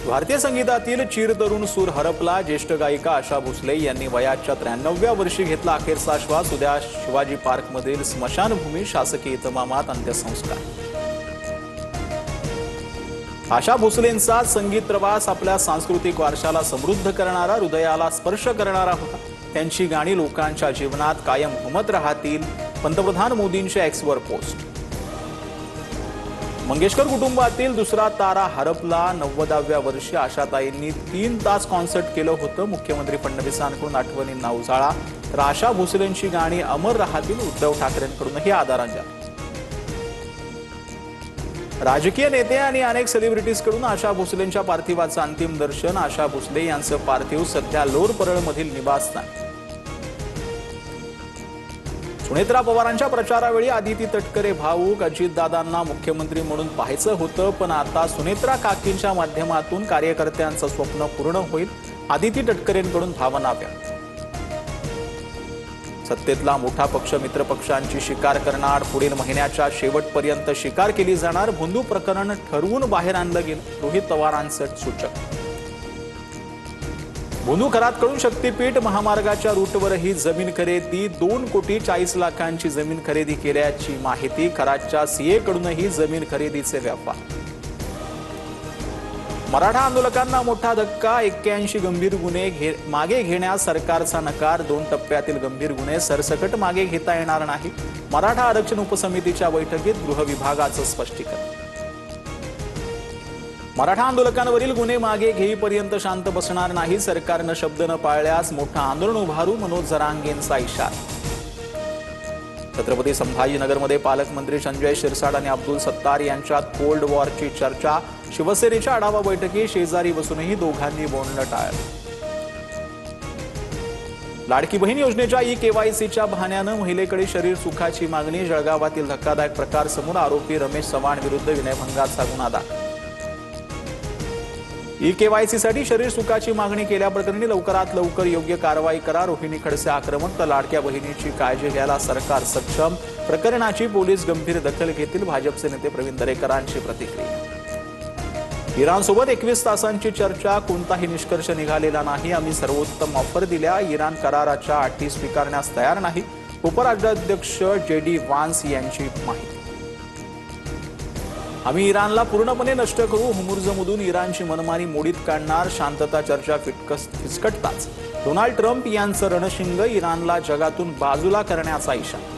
भारतीय संगीतातील चिरतरुण सूर हरपला. ज्येष्ठ गायिका आशा भोसले यांनी वयाच्या 93व्या वर्षी घेतला अखेरचा श्वास. उद्या शिवाजी पार्कमधील स्मशानभूमी शासकीय इतमामात अंत्यसंस्कार. आशा भोसलेंचा संगीत प्रवास आपल्या सांस्कृतिक वारशाला समृद्ध करणारा, हृदयाला स्पर्श करणारा होता. त्यांची गाणी लोकांच्या जीवनात कायम घुमत राहतील. पंतप्रधान मोदींचे एक्सवर पोस्ट. मंगेशकर कुटुंबातील दुसरा तारा हरपला. 90व्या वर्षी आशाताईंनी 3 तास कॉन्सर्ट केलं होतं. मुख्यमंत्री फडणवीसांकडून आठवणींना उजाळा, तर आशा भोसलेंची गाणी अमर राहतील. उद्धव ठाकरेंकडूनही आदरांजली. राजकीय नेते आणि अनेक सेलिब्रिटीजकडून आशा भोसलेंच्या पार्थिवाचं अंतिम दर्शन. आशा भोसले यांचं पार्थिव सध्या लोर परळमधील निवासस्थानी. सुनेत्रा पवारांच्या प्रचारावेळी आदिती तटकरे भाऊक. अजितदादांना मुख्यमंत्री म्हणून पाहायचं होतं, पण आता सुनेत्रा काकींच्या माध्यमातून कार्यकर्त्यांचं स्वप्न पूर्ण होईल. आदिती तटकरेंकडून भावना व्यक्त. सत्तेतला मोठा पक्ष मित्र पक्षांची शिकार करणार. पुढील महिन्याच्या शेवटपर्यंत शिकार केली जाणार. भोंदू प्रकरण ठरवून बाहेर आणलं गेलं. रोहित पवारांचं सूचक. भोंदू खरातकडून शक्तीपीठ महामार्गाच्या रूटवरही जमीन खरेदी. 2,40,00,000ची जमीन खरेदी केल्याची माहिती. खरातच्या सीएकडूनही जमीन खरेदीचे व्यापार. मराठा आंदोलकांना मोठा धक्का. 81 गंभीर गुन्हे मागे घेण्यास सरकारचा नकार. 2 टप्प्यातील गंभीर गुन्हे सरसकट मागे घेता येणार नाही. मराठा आरक्षण उपसमितीच्या बैठकीत गृह विभागाचं स्पष्टीकरण. मराठा आंदोलकांवरील गुन्हे मागे घेईपर्यंत शांत बसणार नाही. सरकारनं शब्द न पाळल्यास मोठं आंदोलन उभारू. मनोज जरांगेंचा इशारा. छत्रपती संभाजीनगरमध्ये पालकमंत्री संजय शिरसाट आणि अब्दुल सत्तार यांच्यात कोल्ड वॉरची चर्चा. शिवसेनेच्या आढावा बैठकीत शेजारी बसूनही दोघांनी बोलणं टाळलं. लाडकी बहीण योजनेच्या ई-केवायसीच्या बहाण्यानं महिलेकडे शरीर सुखाची मागणी. जळगावातील धक्कादायक प्रकार समोर. आरोपी रमेश चव्हाण विरुद्ध विनयभंगाचा गुन्हा दाखल. ई-केवायसीसाठी शरीर सुखाची मागणी केल्याप्रकरणी लवकरात लवकर योग्य कारवाई करा. रोहिणी खडसे आक्रमक. तर लाडक्या बहिणीची काळजी घ्यायला सरकार सक्षम. प्रकरणाची पोलीस गंभीर दखल घेतील. भाजपचे नेते प्रवीण दरेकरांची प्रतिक्रिया. इराणसोबत 21 तासांची चर्चा. कोणताही निष्कर्ष निघालेला नाही. आम्ही सर्वोत्तम ऑफर दिल्या. इराण कराराच्या अटी स्वीकारण्यास तयार नाही. उपराष्ट्राध्यक्ष JD व्हान्स यांची माहिती. आम्ही इराणला पूर्णपणे नष्ट करू. हुमुर्जमधून इराणची मनमानी मोडीत काढणार. शांतता चर्चा फिसकटताच डोनाल्ड ट्रम्प यांचं रणशिंग. इराणला जगातून बाजूला करण्याचा इशारा.